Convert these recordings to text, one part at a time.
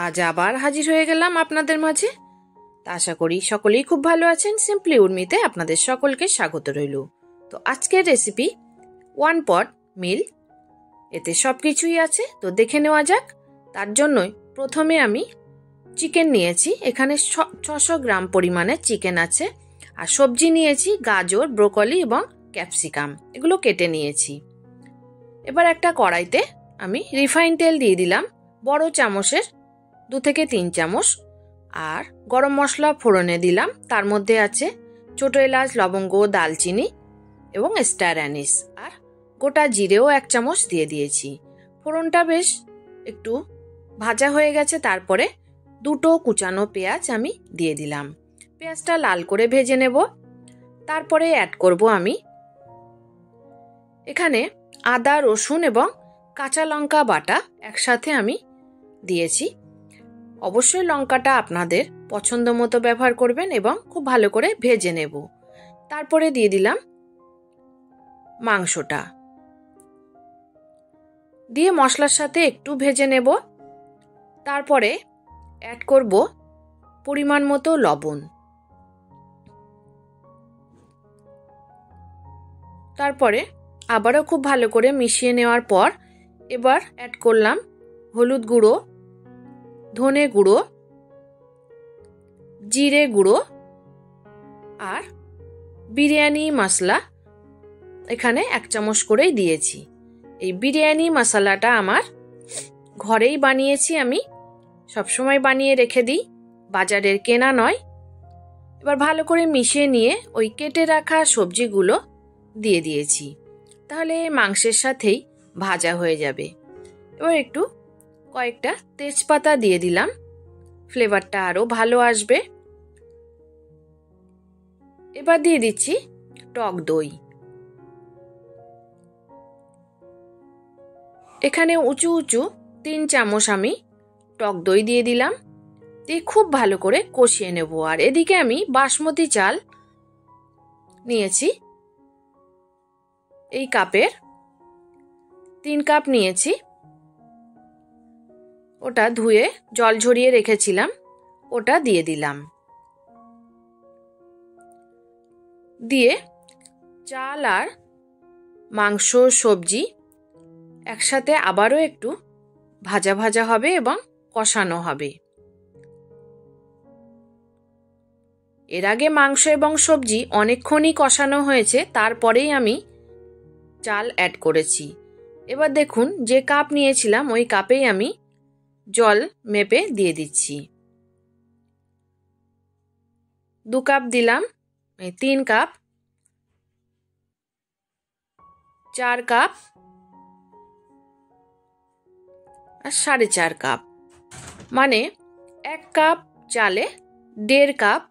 আজ আবার হাজির হয়ে গেলাম আপনাদের মাঝে। তা আশা করি সকলেই খুব ভালো আছেন। সিম্পলি উর্মিতে আপনাদের সকলকে স্বাগত রইল। তো আজকের রেসিপি ওয়ান পট মিল, এতে সব কিছুই আছে। তো দেখে নেওয়া যাক। তার জন্যই প্রথমে আমি চিকেন নিয়েছি, এখানে 600 গ্রাম পরিমাণে চিকেন আছে। আর সবজি নিয়েছি গাজর, ব্রোকলি এবং ক্যাপসিকাম, এগুলো কেটে নিয়েছি। এবার একটা কড়াইতে আমি রিফাইন তেল দিয়ে দিলাম বড় চামচের 2 থেকে 3 চামচ। আর গরম মশলা ফোড়নে দিলাম, তার মধ্যে আছে ছোট এলাচ, লবঙ্গ, দালচিনি এবং স্টার অ্যানিস। আর গোটা জিরেও 1 চামচ দিয়ে দিয়েছি। ফোড়নটা বেশ একটু ভাজা হয়ে গেছে, তারপরে 2টো কুচানো পেঁয়াজ আমি দিয়ে দিলাম। পেঁয়াজটা লাল করে ভেজে নেব। তারপরে অ্যাড করব আমি এখানে আদা, রসুন এবং কাঁচা লঙ্কা বাটা একসাথে আমি দিয়েছি। অবশ্যই লঙ্কাটা আপনাদের পছন্দ মতো ব্যবহার করবেন এবং খুব ভালো করে ভেজে নেব। তারপরে দিয়ে দিলাম মাংসটা, দিয়ে মশলার সাথে একটু ভেজে নেব। তারপরে অ্যাড করব পরিমাণ মতো লবণ। তারপরে আবারও খুব ভালো করে মিশিয়ে নেওয়ার পর এবার অ্যাড করলাম হলুদ গুঁড়ো, ধনে গুঁড়ো, জিরে গুঁড়ো আর বিরিয়ানি মশলা, এখানে 1 চামচ করেই দিয়েছি। এই বিরিয়ানি মশলাটা আমার ঘরেই বানিয়েছি, আমি সবসময় বানিয়ে রেখে দিই, বাজারের কেনা নয়। এবার ভালো করে মিশিয়ে নিয়ে ওই কেটে রাখা সবজিগুলো দিয়ে দিয়েছি, তাহলে মাংসের সাথেই ভাজা হয়ে যাবে। এবার একটু কয়েকটা তেজপাতা দিয়ে দিলাম, ফ্লেভারটা আরো ভালো আসবে। এবার দিয়ে দিচ্ছি টক দই। এখানে উঁচু 3 চামচ আমি টক দই দিয়ে দিলাম, দিয়ে খুব ভালো করে কষিয়ে নেব। আর এদিকে আমি বাসমতি চাল নিয়েছি, এই কাপের 3 কাপ নিয়েছি। ওটা ধুয়ে জল ঝরিয়ে রেখেছিলাম, ওটা দিয়ে দিলাম। দিয়ে চাল আর মাংস, সবজি একসাথে আবারও একটু ভাজা ভাজা হবে এবং কষানো হবে। এর আগে মাংস এবং সবজি অনেকক্ষণই কষানো হয়েছে, তারপরেই আমি চাল অ্যাড করেছি। এবার দেখুন, যে কাপ নিয়েছিলাম ওই কাপেই আমি জল মেপে দিয়ে দিচ্ছি। 2 কাপ দিলাম, 3 কাপ, 4 কাপ আর 4.5 কাপ, মানে 1 কাপ চালে 1.5 কাপ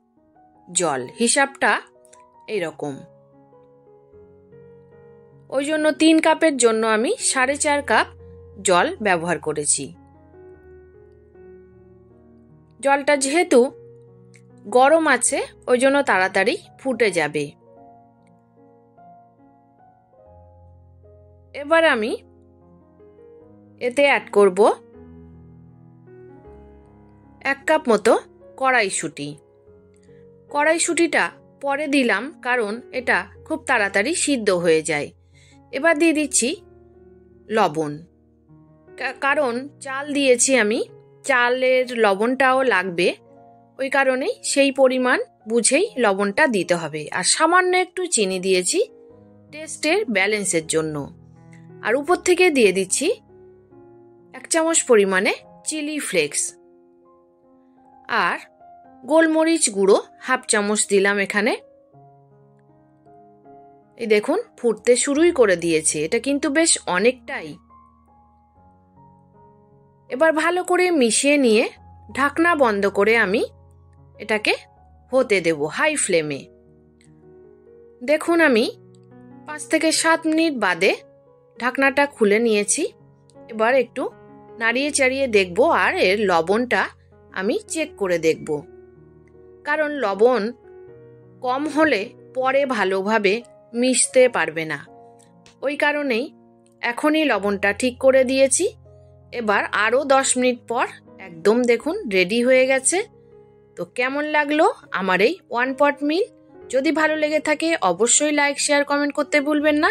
জল। হিসাবটা এইরকম। ওই জন্য 3 কাপের জন্য আমি 4.5 কাপ জল ব্যবহার করেছি। জলটা যেহেতু গরম আছে ওই জন্য তাড়াতাড়ি ফুটে যাবে। এবার আমি এতে অ্যাড করব 1 কাপ মতো কড়াইশুঁটি। কড়াইশুঁটিটা পরে দিলাম কারণ এটা খুব তাড়াতাড়ি সিদ্ধ হয়ে যায়। এবার দিয়ে দিচ্ছি লবণ, কারণ চাল দিয়েছি আমি, চালের লবণটাও লাগবে, ওই কারণেই সেই পরিমাণ বুঝেই লবণটা দিতে হবে। আর সামান্য একটু চিনি দিয়েছি টেস্টের ব্যালেন্সের জন্য। আর উপর থেকে দিয়ে দিচ্ছি 1 চামচ পরিমাণে চিলি ফ্লেক্স। আর গোলমরিচ গুঁড়ো 1/2 চামচ দিলাম এখানে। এই দেখুন ফুটতে শুরুই করে দিয়েছে, এটা কিন্তু বেশ অনেকটাই। এবার ভালো করে মিশিয়ে নিয়ে ঢাকনা বন্ধ করে আমি এটাকে হতে দেব হাই ফ্লেমে। দেখুন আমি 5 থেকে 7 মিনিট বাদে ঢাকনাটা খুলে নিয়েছি। এবার একটু নাড়িয়ে চাড়িয়ে দেখব, আর এর লবণটা আমি চেক করে দেখব, কারণ লবণ কম হলে পরে ভালোভাবে মিশতে পারবে না। ওই কারণেই এখনই লবণটা ঠিক করে দিয়েছি। এবার আরও 10 মিনিট পর একদম দেখুন রেডি হয়ে গেছে। তো কেমন লাগলো আমার এই 1 পট মিল? যদি ভালো লেগে থাকে অবশ্যই লাইক, শেয়ার, কমেন্ট করতে ভুলবেন না।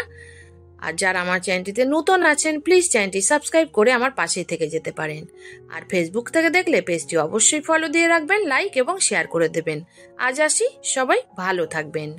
আর যারা আমার চ্যানেলটিতে নতুন আছেন প্লিজ চ্যানেলটি সাবস্ক্রাইব করে আমার পাশেই থেকে যেতে পারেন। আর ফেসবুক থেকে দেখলে পেজটি অবশ্যই ফলো দিয়ে রাখবেন, লাইক এবং শেয়ার করে দেবেন। আজ আসি, সবাই ভালো থাকবেন।